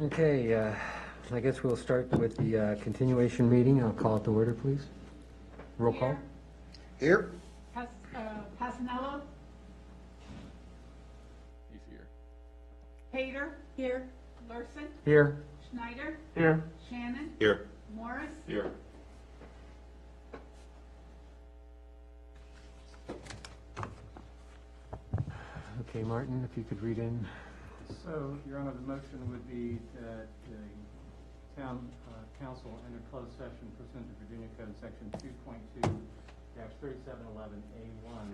Okay, I guess we'll start with the continuation meeting. I'll call it to order, please. Roll call. Here. Pasanello, He's here. Pater. Here. Larson, Here. Schneider, Here. Shannon, Here. Morris, Here. Okay, Martin, if you could read in. So, Your Honor, the motion would be that the town council enter closed session pursuant to Virginia Code Section 2.2-3711A1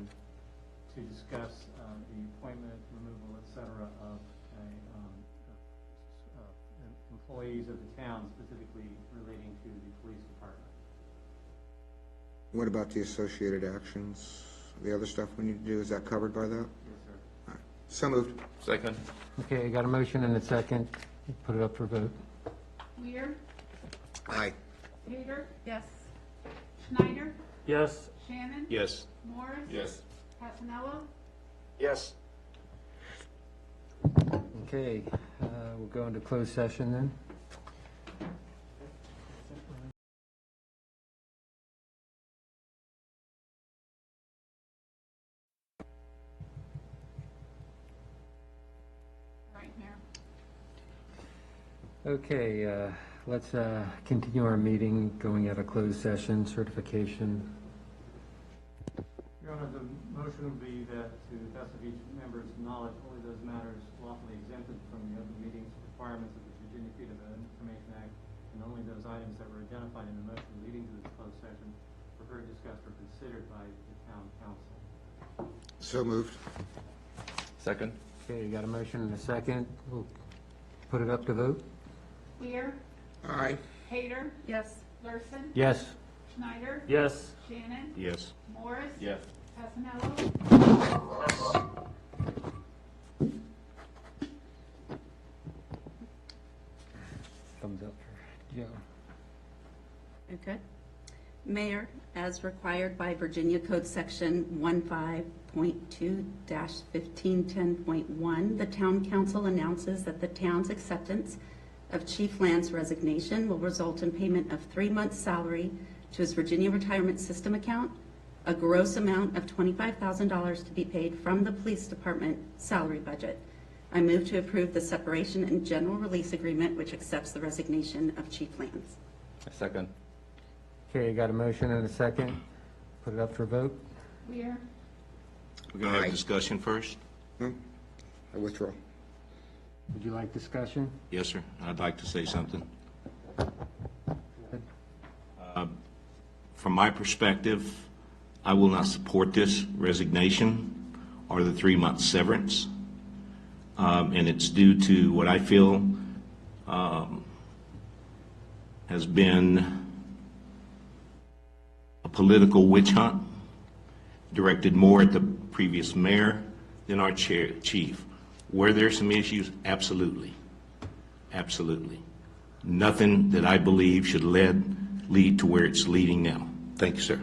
to discuss the appointment, removal, et cetera, of employees of the town, specifically relating to the police department. What about the associated actions? The other stuff we need to do, is that covered by that? Yes, sir. So moved. Second. Okay, I got a motion and a second. Put it up for vote. Weir, Aye. Pater. Yes. Schneider, Yes. Shannon, Yes. Morris, Yes. Pasanello, Yes. Okay, we'll go into closed session then. right, Mayor. Okay, let's continue our meeting, going out of closed session, certification. Your Honor, the motion would be that, to the best of each member's knowledge, only those matters lawfully exempted from the open meetings requirements of the Virginia Freedom of Information Act, and only those items that were identified in the motion leading to this closed session were heard, discussed, or considered by the town council. So moved. Second. Okay, you got a motion and a second. We'll put it up to vote. Weir, Aye. Pater. Yes. Larson, Yes. Schneider, Yes. Shannon, Yes. Morris, Yes. Pasanello, Thumbs up for Joe. Okay. Mayor, as required by Virginia Code Section 15.2-1510.1, the Town Council announces that the town's acceptance of Chief Lance resignation will result in payment of 3 months' salary to his Virginia Retirement System account, a gross amount of $25,000 to be paid from the Police Department salary budget. I move to approve the separation and general release agreement, which accepts the resignation of Chief Lance. Second. Okay, you got a motion and a second. Put it up for vote. Weir, We're going to Aye. have discussion first? No? I withdraw. Would you like discussion? Yes, sir. I'd like to say something. From my perspective, I will not support this resignation or the 3-month severance. And it's due to what I feel has been a political witch hunt directed more at the previous mayor than our chief. Were there some issues? Absolutely. Absolutely. Nothing that I believe should lead to where it's leading now. Thank you, sir.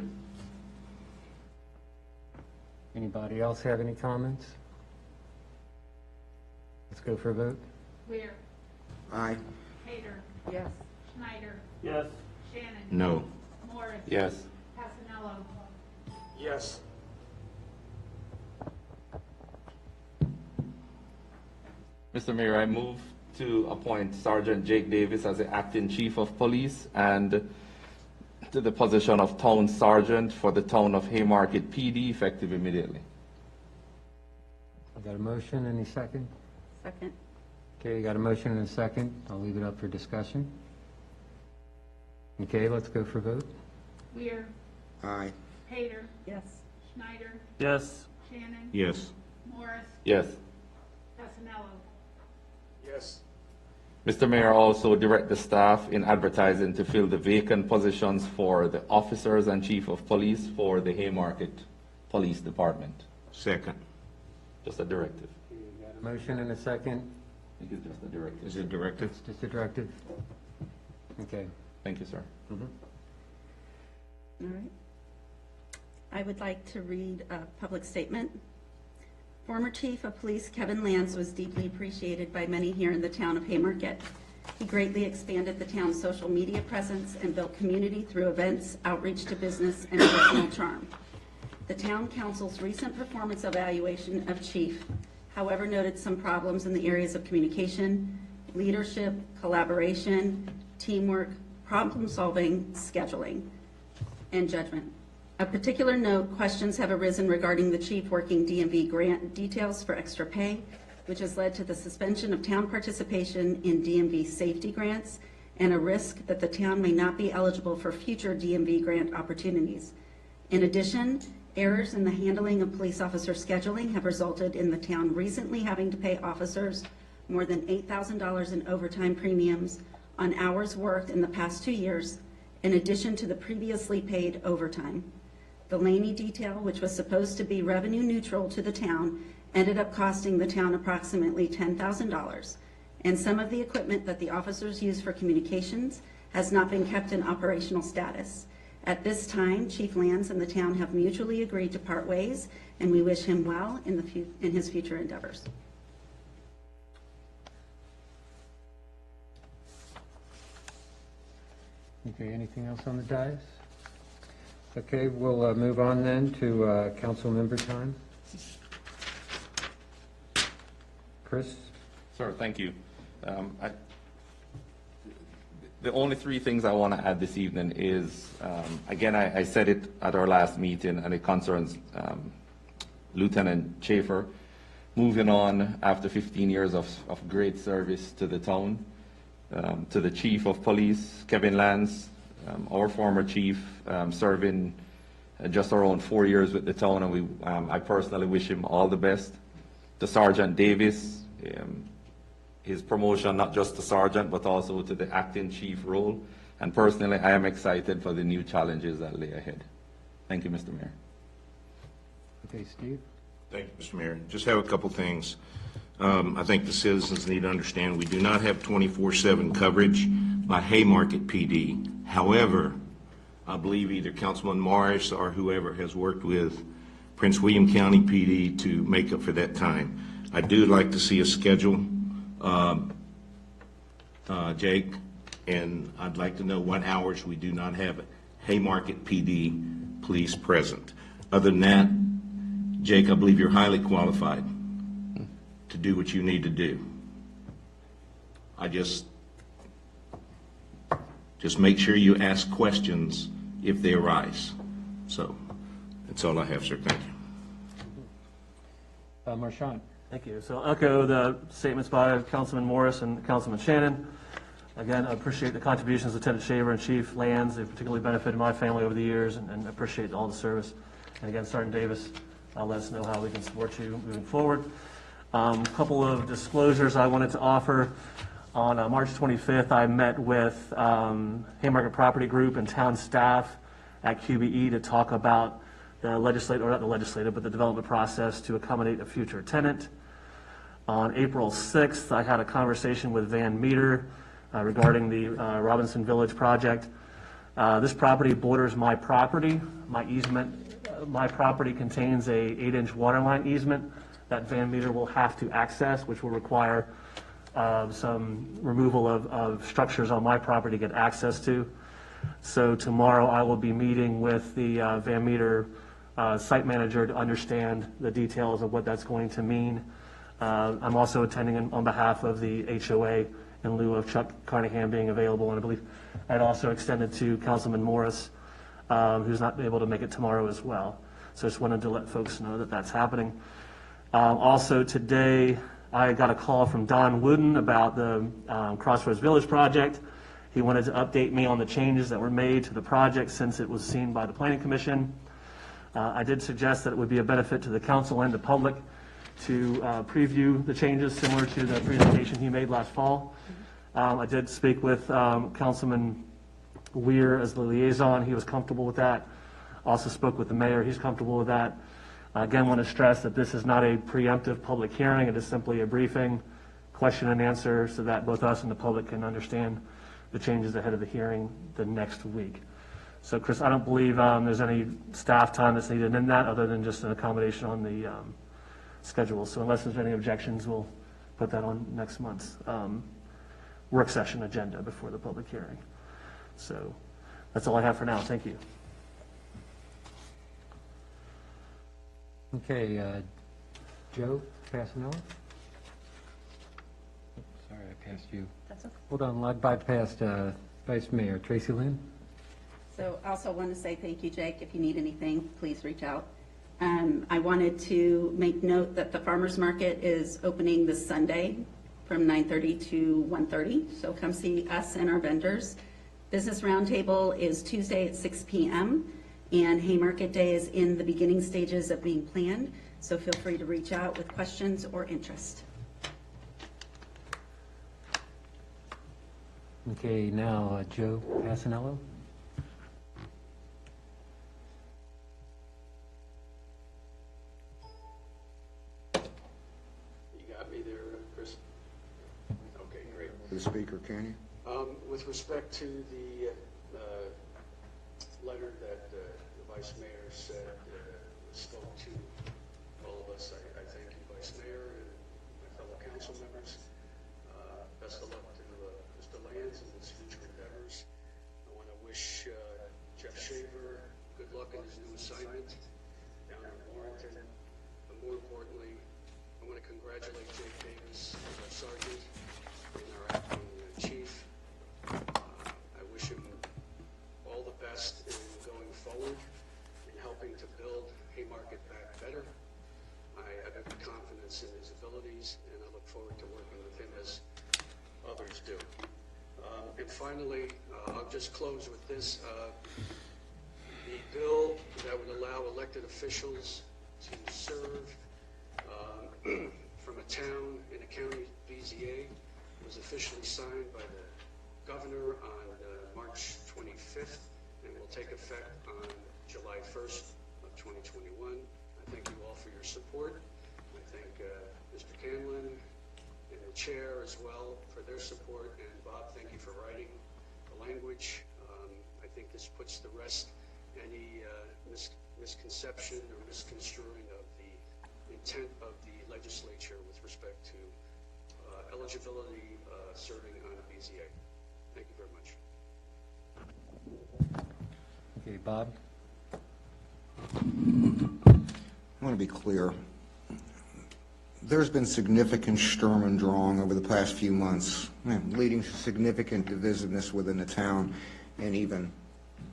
Anybody else have any comments? Let's go for a vote. Weir, Aye. Pater. Yes. Schneider, Yes. Shannon, No. Morris, Yes. Pasanello, Yes. Mr. Mayor, I move to appoint Sergeant Jake Davis as the acting chief of police and to the position of town sergeant for the town of Haymarket PD effective immediately. I got a motion, any second? Second. Okay, you got a motion and a second. I'll leave it up for discussion. Okay, let's go for vote. Weir, Aye. Pater, Yes. Schneider, Yes. Shannon, Yes. Morris, Yes. Pasanello, Yes. Mr. Mayor, also direct the staff in advertising to fill the vacant positions for the officers and chief of police for the Haymarket Police Department. Second. Just a directive. Motion and a second. I think it's just a directive. Is it directed? It's just a directive. Okay. Thank you, sir. All right. I would like to read a public statement. Former Chief of Police Kevin Lance was deeply appreciated by many here in the town of Haymarket. He greatly expanded the town's social media presence and built community through events, outreach to business, and personal charm. The town council's recent performance evaluation of Chief, however, noted some problems in the areas of communication, leadership, collaboration, teamwork, problem-solving, scheduling, and judgment. Of particular note, questions have arisen regarding the chief working DMV grant details for extra pay, which has led to the suspension of town participation in DMV safety grants and a risk that the town may not be eligible for future DMV grant opportunities. In addition, errors in the handling of police officer scheduling have resulted in the town recently having to pay officers more than $8,000 in overtime premiums on hours worked in the past 2 years, in addition to the previously paid overtime. The Laney detail, which was supposed to be revenue neutral to the town, ended up costing the town approximately $10,000, and some of the equipment that the officers use for communications has not been kept in operational status. At this time, Chief Lands and the town have mutually agreed to part ways, and we wish him well in his future endeavors. Okay, anything else on the dais? Okay, we'll move on then to council member time. Chris? Sir, thank you. The only three things I want to add this evening is, again, I said it at our last meeting, and it concerns Lieutenant Schaefer moving on after 15 years of great service to the town, to the Chief of Police, Kevin Lance, our former chief, serving just around 4 years with the town, and I personally wish him all the best. To Sergeant Davis, his promotion not just to sergeant but also to the acting chief role, and personally I am excited for the new challenges that lay ahead. Thank you, Mr. Mayor. Okay, Steve? Thank you, Mr. Mayor. Just have a couple things. I think the citizens need to understand we do not have 24/7 coverage by Haymarket PD. However, I believe either Councilman Morris or whoever has worked with Prince William County PD to make up for that time. I do like to see a schedule, Jake, and I'd like to know what hours we do not have Haymarket PD police present. Other than that, Jake, I believe you're highly qualified to do what you need to do. I just make sure you ask questions if they arise. So that's all I have, sir. Thank you. Marchand? Thank you. So I'll echo the statements by Councilman Morris and Councilman Shannon. Again, I appreciate the contributions of Lieutenant Shaver and Chief Lands. They've particularly benefited my family over the years, and appreciate all the service. And again, Sergeant Davis, let us know how we can support you moving forward. A couple of disclosures I wanted to offer. On March 25th, I met with Haymarket Property Group and town staff at QBE to talk about the the development process to accommodate a future tenant. On April 6th, I had a conversation with Van Meter regarding the Robinson Village project. This property borders my property. My easement, my property contains a 8-inch water line easement that Van Meter will have to access, which will require some removal of structures on my property to get access to. So tomorrow I will be meeting with the Van Meter site manager to understand the details of what that's going to mean. I'm also attending on behalf of the HOA in lieu of Chuck Carnahan being available, and I believe I'd also extended to Councilman Morris, who's not able to make it tomorrow as well. So just wanted to let folks know that that's happening. Also today, I got a call from Don Wooden about the Crossroads Village project. He wanted to update me on the changes that were made to the project since it was seen by the Planning Commission. I did suggest that it would be a benefit to the council and the public to preview the changes similar to the presentation he made last fall. I did speak with Councilman Weir as the liaison. He was comfortable with that. Also spoke with the mayor. He's comfortable with that. Again, want to stress that this is not a preemptive public hearing. It is simply a briefing, question and answer, so that both us and the public can understand the changes ahead of the hearing the next week. So, Chris, I don't believe there's any staff time that's needed in that other than just an accommodation on the schedule. So unless there's any objections, we'll put that on next month's. work session agenda before the public hearing. So that's all I have for now. Thank you. Okay, Joe Passanello? Sorry, I passed you. That's okay. Hold on, I bypassed Vice Mayor Tracy Lynn. So I also want to say thank you, Jake. If you need anything, please reach out. I wanted to make note that the farmer's market is opening this Sunday from 9:30 to 1:30, so come see us and our vendors. Business Roundtable is Tuesday at 6 p.m., and Haymarket Day is in the beginning stages of being planned, so feel free to reach out with questions or interest. Okay, now Joe Passanello. You got me there, Chris? Okay, great. To the speaker, can you? With respect to the letter that the Vice Mayor said spoke to all of us, I thank you, Vice Mayor, and my fellow council members. Best of luck to Mr. Lands and his future endeavors. I want to wish Jeff Shaver good luck in his new assignment down in Warrenton. But more importantly, I want to congratulate Jake Davis, our sergeant, and our acting chief. I wish him all the best in going forward in helping to build Haymarket back better. I have every confidence in his abilities, and I look forward to working with him as others do. And finally, I'll just close with this. The bill that would allow elected officials to serve from a town in a county BZA was officially signed by the governor on March 25th and will take effect on July 1st of 2021. I thank you all for your support. I thank Mr. Canlin and the chair as well for their support. And Bob, thank you for writing the language. I think this puts to rest any misconception or misconstruing of the intent of the legislature with respect to eligibility serving on a BZA. Thank you very much. Okay, Bob? I want to be clear. There's been significant Sturm und Drang over the past few months, leading to significant divisiveness within the town and even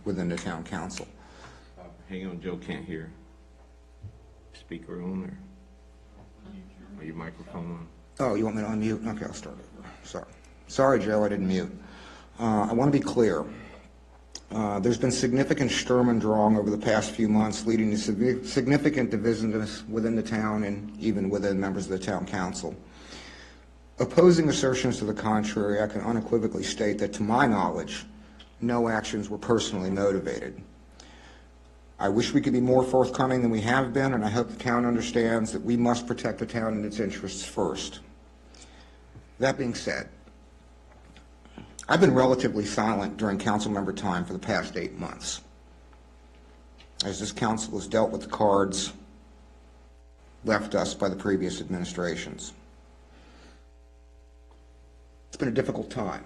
within the town council. Hang on, Joe can't hear. Speaker on or your microphone on? Oh, you want me to unmute? Okay, I'll start over. Sorry, Joe, I didn't mute. I want to be clear. There's been significant Sturm und Drang over the past few months, leading to significant divisiveness within the town and even within members of the town council. Opposing assertions to the contrary, I can unequivocally state that, to my knowledge, no actions were personally motivated. I wish we could be more forthcoming than we have been, and I hope the town understands that we must protect the town and its interests first. That being said, I've been relatively silent during council member time for the past 8 months, as this council has dealt with the cards left us by the previous administrations. It's been a difficult time.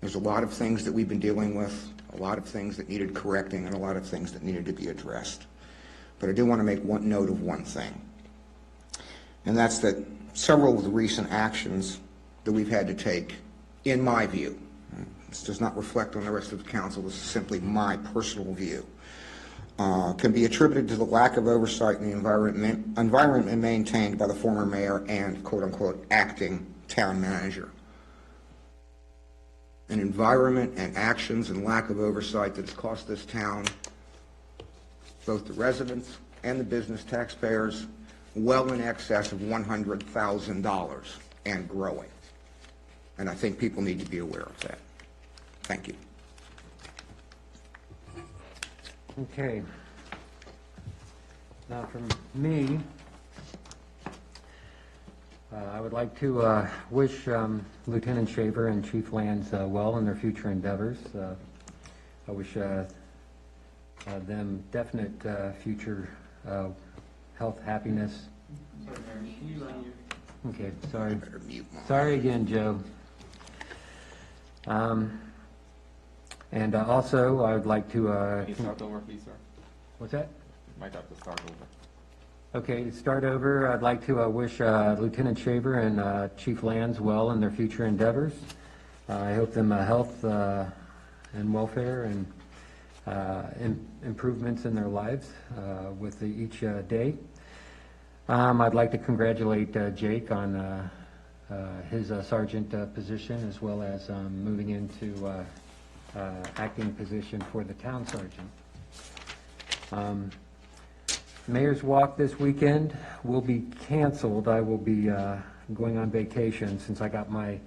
There's a lot of things that we've been dealing with, a lot of things that needed correcting, and a lot of things that needed to be addressed. But I do want to make one note of one thing, and that's that several of the recent actions that we've had to take, in my view, this does not reflect on the rest of the council, this is simply my personal view, can be attributed to the lack of oversight in the environment maintained by the former mayor and quote-unquote acting town manager. An environment and actions and lack of oversight that has cost this town, both the residents and the business taxpayers, well in excess of $100,000 and growing. And I think people need to be aware of that. Thank you. Okay. Now from me, I would like to wish Lieutenant Shaver and Chief Lands well in their future endeavors. I wish them definite future health, happiness. Sorry, Mayor, can you Okay, sorry. Better mute mine. Sorry again, Joe. And also, I would like to, Can you start over, please, sir? what's that? Might have to start over. Okay, to start over, I'd like to wish Lieutenant Shaver and Chief Lands well in their future endeavors. I hope them health and welfare and improvements in their lives with each day. I'd like to congratulate Jake on his sergeant position, as well as moving into acting position for the town sergeant. Mayor's Walk this weekend will be canceled. I will be going on vacation since I got my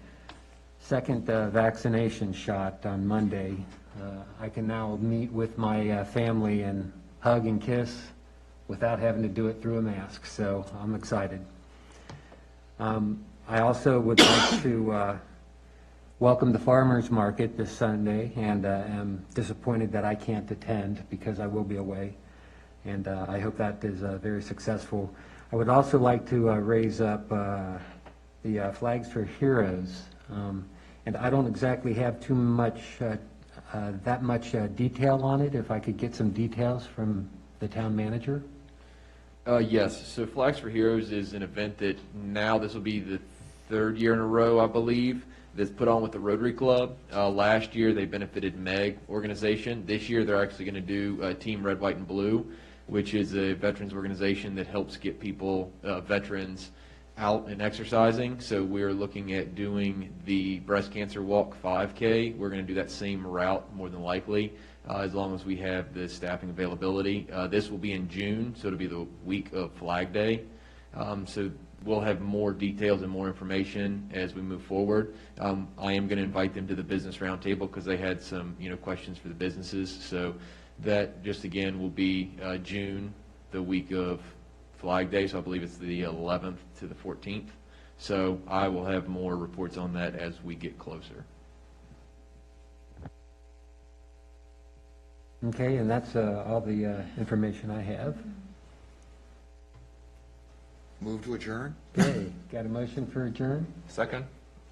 second vaccination shot on Monday. I can now meet with my family and hug and kiss without having to do it through a mask, so I'm excited. I also would like to welcome the farmers market this Sunday, and am disappointed that I can't attend because I will be away, and I hope that is very successful. I would also like to raise up the Flags for Heroes, and I don't exactly have too much that much detail on it. If I could get some details from the town manager. Yes, so Flags for Heroes is an event that now this will be the third year in a row, I believe, that's put on with the Rotary Club. Last year they benefited MEG organization. This year they're actually going to do Team Red, White, and Blue, which is a veterans organization that helps get people, veterans, out and exercising. So we're looking at doing the Breast Cancer Walk 5K. We're going to do that same route more than likely, as long as we have the staffing availability. This will be in June, so it'll be the week of Flag Day. So we'll have more details and more information as we move forward. I am going to invite them to the business roundtable because they had some, questions for the businesses. So that just again will be June, the week of Flag Day. So I believe it's the 11th to the 14th. So I will have more reports on that as we get closer. Okay, and that's all the information I have. Move to adjourn? Okay, got a motion for adjourn? Second?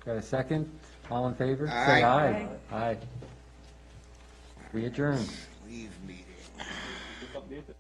Got a second? All in favor? Aye. Say aye. Aye. We adjourn. Leave meeting. Just update it.